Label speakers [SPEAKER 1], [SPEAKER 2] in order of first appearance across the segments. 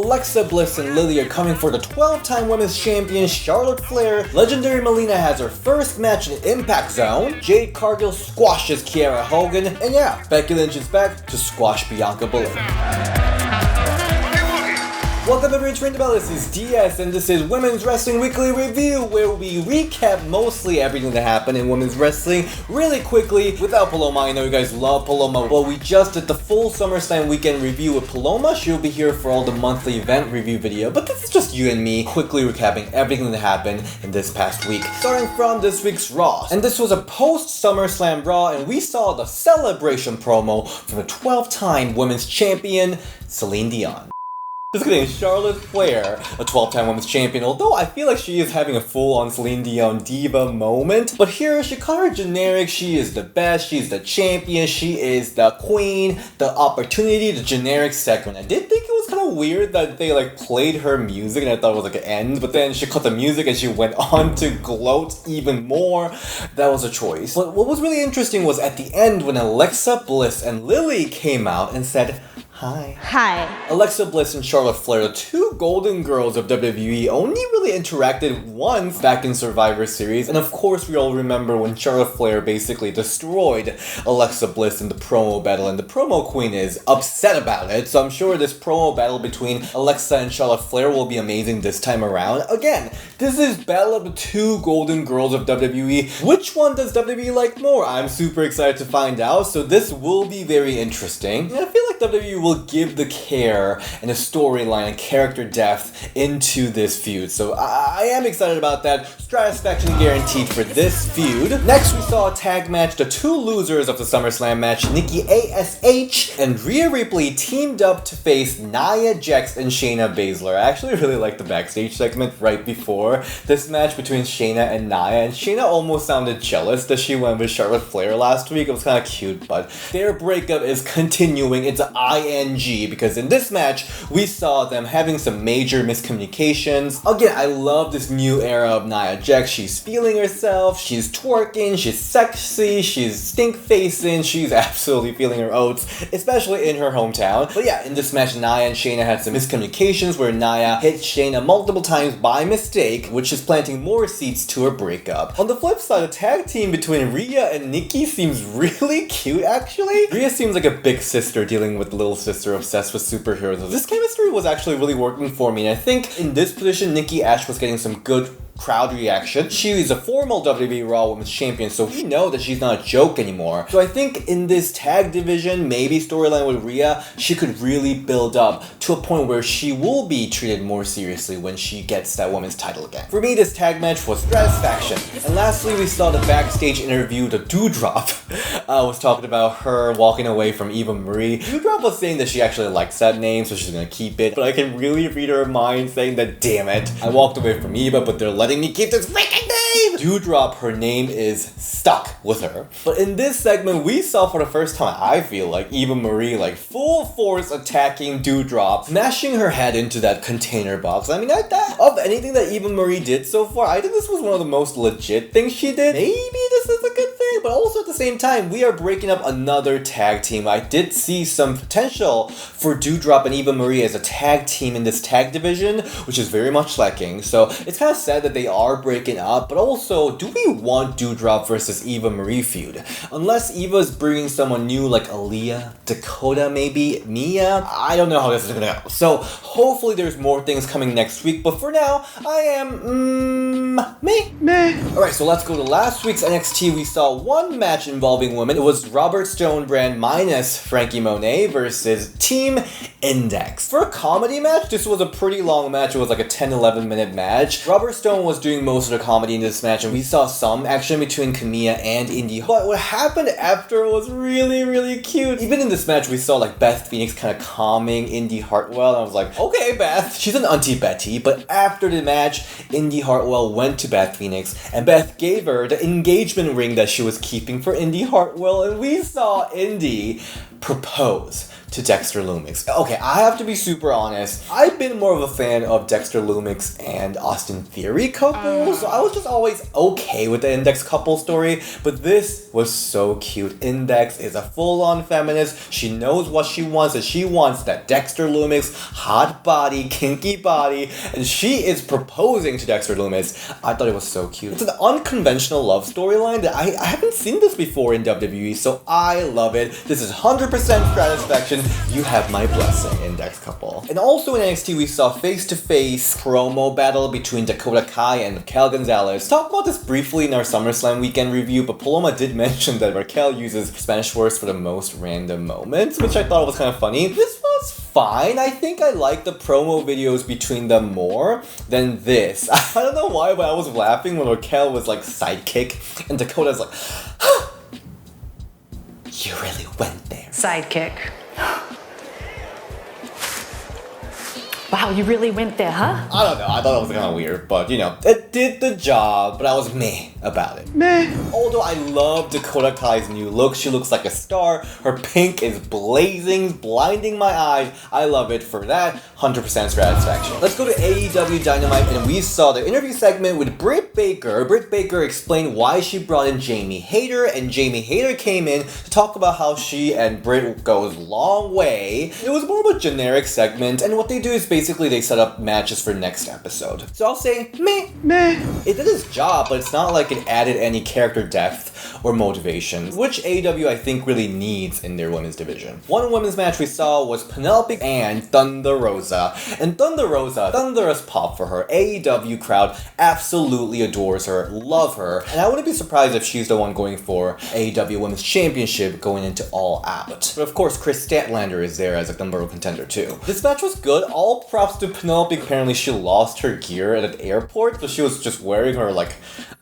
[SPEAKER 1] Alexa Bliss and Lily are coming for the 12-time Women's Champion Charlotte Flair. Legendary Melina has her first match in Impact Zone. Jade Cargill squashes Kiera Hogan. And yeah, Becky Lynch is back to squash Bianca Belair. Welcome everyone to Ring the Bell, this is DS and this is Women's Wrestling Weekly Review, where we recap mostly everything that happened in women's wrestling really quickly without Paloma. I know you guys love Paloma. Well, we just did the full SummerSlam weekend review with Paloma. She'll be here for all the monthly event review video, but this is just you and me quickly recapping everything that happened in this past week. Starting from this week's Raw. And this was a post-SummerSlam Raw, and we saw the celebration promo from the 12-time Women's Champion, Celine Dion. Just kidding, Charlotte Flair, a 12-time Women's Champion, although I feel like she is having a full-on Celine Dion diva moment. But here, she called her generic, she is the best, she's the champion, she is the queen, the opportunity, the generic segment. I did think it was kind of weird that they played her music and I thought it was an end, but then she cut the music and she went on to gloat even more. That was a choice. But what was really interesting was at the end when Alexa Bliss and Lily came out and said, Hi. Alexa Bliss and Charlotte Flair, the two golden girls of WWE, only really interacted once back in Survivor Series, and of course we all remember when Charlotte Flair basically destroyed Alexa Bliss in the promo battle, and the promo queen is upset about it, so I'm sure this promo battle between Alexa and Charlotte Flair will be amazing this time around. Again, this is battle of the two golden girls of WWE. Which one does WWE like more? I'm super excited to find out, so this will be very interesting. And I feel like WWE will give the care and the storyline and character depth into this feud. So I am excited about that. Satisfaction guaranteed for this feud. Next, we saw a tag match. The two losers of the SummerSlam match, Nikki ASH and Rhea Ripley, teamed up to face Nia Jax and Shayna Baszler. I actually really liked the backstage segment right before this match between Shayna and Nia, and Shayna almost sounded jealous that she went with Charlotte Flair last week. It was kind of cute, but their breakup is continuing. It's an ING, because in this match, we saw them having some major miscommunications. Again, I love this new era of Nia Jax. She's feeling herself, she's twerking, she's sexy, she's stink-facing, she's absolutely feeling her oats, especially in her hometown. But yeah, in this match, Nia and Shayna had some miscommunications where Nia hit Shayna multiple times by mistake, which is planting more seeds to her breakup. On the flip side, the tag team between Rhea and Nikki seems really cute, actually. Rhea seems like a big sister dealing with little sister obsessed with superheroes. This chemistry was actually really working for me, and I think in this position, Nikki ASH was getting some good crowd reaction. She is a formal WWE Raw Women's Champion, so we know that she's not a joke anymore. So I think in this tag division, maybe storyline with Rhea, she could really build up to a point where she will be treated more seriously when she gets that women's title again. For me, this tag match was satisfaction. And lastly, we saw the backstage interview, the Doudrop was talking about her walking away from Eva Marie. Doudrop was saying that she actually likes that name, so she's gonna keep it, but I can really read her mind saying that, damn it, I walked away from Eva, but they're letting me keep this freaking name! Doudrop, her name is stuck with her. But in this segment, we saw for the first time, I feel like, Eva Marie full force attacking Doudrop, smashing her head into that container box. I mean, of anything that Eva Marie did so far, I think this was one of the most legit things she did. Maybe this is a good thing, but also at the same time, we are breaking up another tag team. I did see some potential for Doudrop and Eva Marie as a tag team in this tag division, which is very much lacking. So it's kind of sad that they are breaking up, but also, do we want Doudrop versus Eva Marie feud? Unless Eva's bringing someone new like Aaliyah, Dakota maybe, Mia? I don't know how this is gonna go. So hopefully there's more things coming next week, but for now, I am, meh. Alright, so let's go to last week's NXT. We saw one match involving women. It was Robert Stone brand minus Frankie Monet versus Team Index. For a comedy match, this was a pretty long match. It was like a 10-11 minute match. Robert Stone was doing most of the comedy in this match, and we saw some action between Camilla and Indy. But what happened after was really, really cute. Even in this match, we saw Beth Phoenix kind of calming Indy Hartwell, and I was like, okay, Beth, she's an Auntie Betty. But after the match, Indy Hartwell went to Beth Phoenix, and Beth gave her the engagement ring that she was keeping for Indy Hartwell, and we saw Indy propose to Dexter Lumis. Okay, I have to be super honest. I've been more of a fan of Dexter Lumis and Austin Theory couple, so I was just always okay with the Index couple story, but this was so cute. Index is a full-on feminist. She knows what she wants, and she wants that Dexter Lumis hot body, kinky body, and she is proposing to Dexter Lumis. I thought it was so cute. It's an unconventional love storyline that I haven't seen this before in WWE, so I love it. This is 100% satisfaction. You have my blessing, Index couple. And also in NXT, we saw face-to-face promo battle between Dakota Kai and Raquel Gonzalez. Talked about this briefly in our SummerSlam weekend review, but Paloma did mention that Raquel uses Spanish words for the most random moments, which I thought was kind of funny. This was fine. I think I like the promo videos between them more than this. I don't know why, but I was laughing when Raquel was like sidekick and Dakota's like, you really went there.
[SPEAKER 2] Sidekick. Wow, you really went there, huh?
[SPEAKER 1] I don't know, I thought it was kind of weird, but you know, it did the job, but I was meh about it. Meh. Although I love Dakota Kai's new look, she looks like a star, her pink is blazing, blinding my eyes, I love it for that, 100% satisfaction. Let's go to AEW Dynamite, and we saw the interview segment with Britt Baker. Britt Baker explained why she brought in Jamie Hayter, and Jamie Hayter came in to talk about how she and Britt goes a long way. It was more of a generic segment, and what they do is basically they set up matches for next episode. So I'll say, meh. It did its job, but it's not like it added any character depth or motivation, which AEW I think really needs in their women's division. One women's match we saw was Penelope and Thunder Rosa. And Thunder Rosa, thunderous pop for her. AEW crowd absolutely adores her, love her, and I wouldn't be surprised if she's the one going for AEW Women's Championship going into All Out. But of course, Chris Statlander is there as a number one contender too. This match was good. All props to Penelope. Apparently she lost her gear at an airport, so she was just wearing her, like,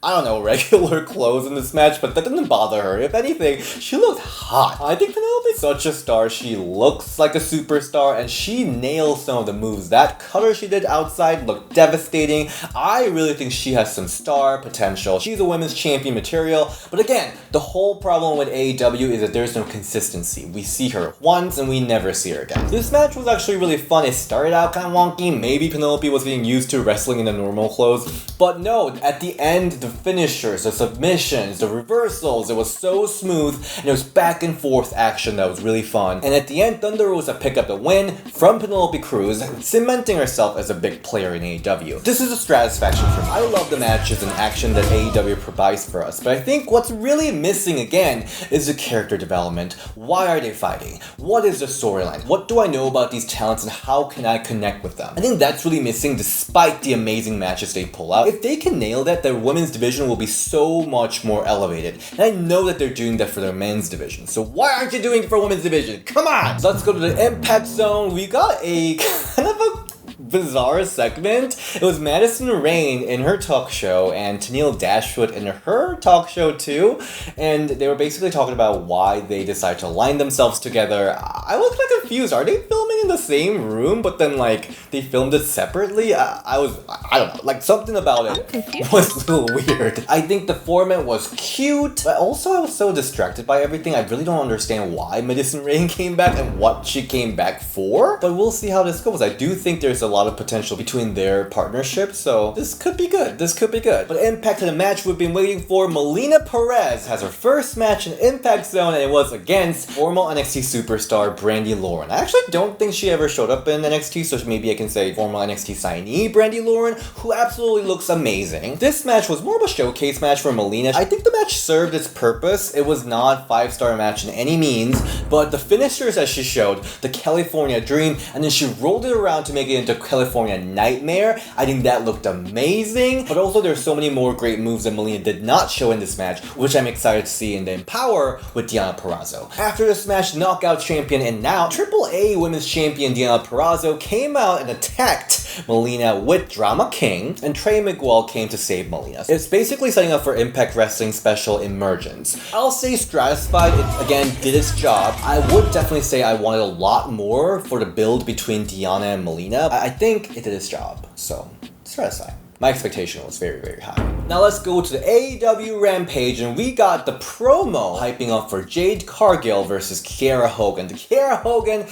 [SPEAKER 1] I don't know, regular clothes in this match, but that didn't bother her. If anything, she looked hot. I think Penelope's such a star. She looks like a superstar, and she nails some of the moves. That cutter she did outside looked devastating. I really think she has some star potential. She's a women's champion material, but again, the whole problem with AEW is that there's no consistency. We see her once, and we never see her again. This match was actually really fun. It started out kind of wonky. Maybe Penelope was getting used to wrestling in the normal clothes, but no, at the end, the finishers, the submissions, the reversals, it was so smooth, and it was back and forth action that was really fun. And at the end, Thunder Rosa picked up the win from Penelope Cruz, cementing herself as a big player in AEW. This is a satisfaction for me. I love the matches and action that AEW provides for us, but I think what's really missing again is the character development. Why are they fighting? What is the storyline? What do I know about these talents, and how can I connect with them? I think that's really missing despite the amazing matches they pull out. If they can nail that, their women's division will be so much more elevated. And I know that they're doing that for their men's division. So why aren't you doing it for women's division? Come on! So let's go to the Impact Zone. We got a kind of a bizarre segment. It was Madison Rayne in her talk show and Tennille Dashwood in her talk show too, and they were basically talking about why they decided to align themselves together. I was kind of confused. Are they filming in the same room but then like they filmed it separately? I don't know, like something about it was a little weird. I think the format was cute, but also I was so distracted by everything. I really don't understand why Madison Rayne came back and what she came back for, but we'll see how this goes. I do think there's a lot of potential between their partnership, so this could be good. But Impact to the match we've been waiting for. Melina Perez has her first match in Impact Zone, and it was against former NXT superstar Brandi Lauren. I actually don't think she ever showed up in NXT, so maybe I can say former NXT signee Brandi Lauren, who absolutely looks amazing. This match was more of a showcase match for Melina. I think the match served its purpose. It was not a 5-star match in any means, but the finishers that she showed, the California Dream, and then she rolled it around to make it into California Nightmare. I think that looked amazing, but also there's so many more great moves that Melina did not show in this match, which I'm excited to see in the Empower with Deonna Purrazzo. After this match, Knockout Champion and now AAA Women's Champion Deonna Purrazzo came out and attacked Melina with Drama King, and Trey Miguel came to save Melina. It's basically setting up for Impact Wrestling Special Emergence. I'll say Stratified, it again did its job. I would definitely say I wanted a lot more for the build between Deonna and Melina. I think it did its job, so Stratified. my expectation was very, very high. Now let's go to the AEW Rampage, and we got the promo hyping up for Jade Cargill versus Kiera Hogan. The Kiera Hogan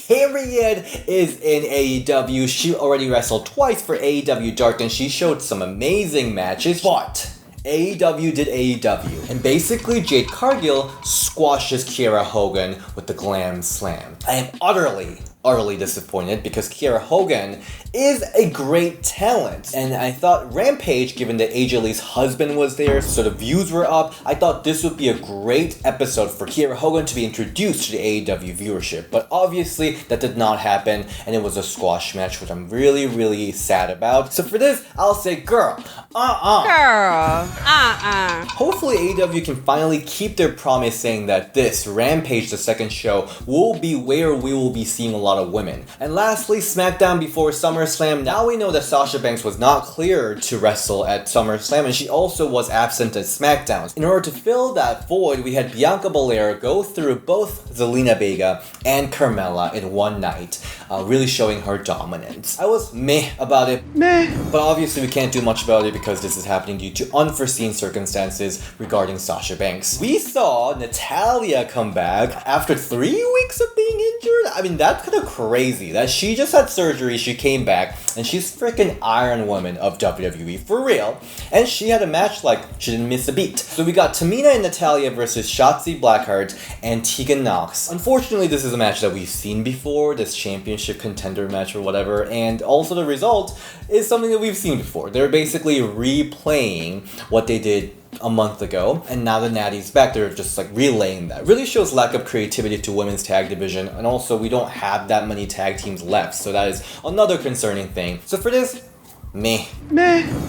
[SPEAKER 1] period is in AEW. She already wrestled twice for AEW Dark, and she showed some amazing matches, but AEW did AEW, and basically Jade Cargill squashes Kiera Hogan with the Glam Slam. I am utterly disappointed because Kiera Hogan is a great talent, and I thought Rampage, given that AJ Lee's husband was there, so the views were up, I thought this would be a great episode for Kiera Hogan to be introduced to the AEW viewership, but obviously that did not happen, and it was a squash match, which I'm really sad about. So for this, I'll say girl. Hopefully AEW can finally keep their promise saying that this Rampage, the second show, will be where we will be seeing a lot of women. And lastly, SmackDown before SummerSlam. Now we know that Sasha Banks was not cleared to wrestle at SummerSlam, and she also was absent at SmackDown. In order to fill that void, we had Bianca Belair go through both Zelina Vega and Carmella in one night, really showing her dominance. I was meh about it, but obviously we can't do much about it because this is happening due to unforeseen circumstances regarding Sasha Banks. We saw Natalya come back after 3 weeks of being injured. I mean, that's kind of crazy that she just had surgery, she came back, and she's freaking Iron Woman of WWE for real. And she had a match like she didn't miss a beat. So we got Tamina and Natalya versus Shotzi, Blackheart, and Tegan Nox. Unfortunately, this is a match that we've seen before, this championship contender match or whatever, and also the result is something that we've seen before. They're basically replaying what they did a month ago, and now the Natty's back, they're just like relaying that. Really shows lack of creativity to women's tag division, and also we don't have that many tag teams left, so that is another concerning thing. So for this, meh.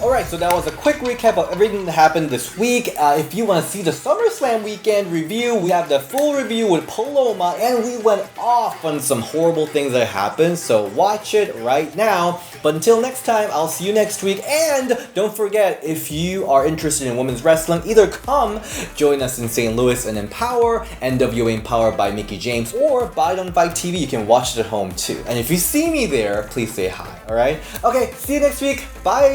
[SPEAKER 1] Alright, so that was a quick recap of everything that happened this week. If you want to see the SummerSlam weekend review, we have the full review with Paloma, and we went off on some horrible things that happened, so watch it right now. But until next time, I'll see you next week, and don't forget, if you are interested in women's wrestling, either come join us in St. Louis and Empower, NWA Empower by Mickey James, or buy it on Fight TV, you can watch it at home too. And if you see me there, please say hi, alright? Okay, see you next week, bye!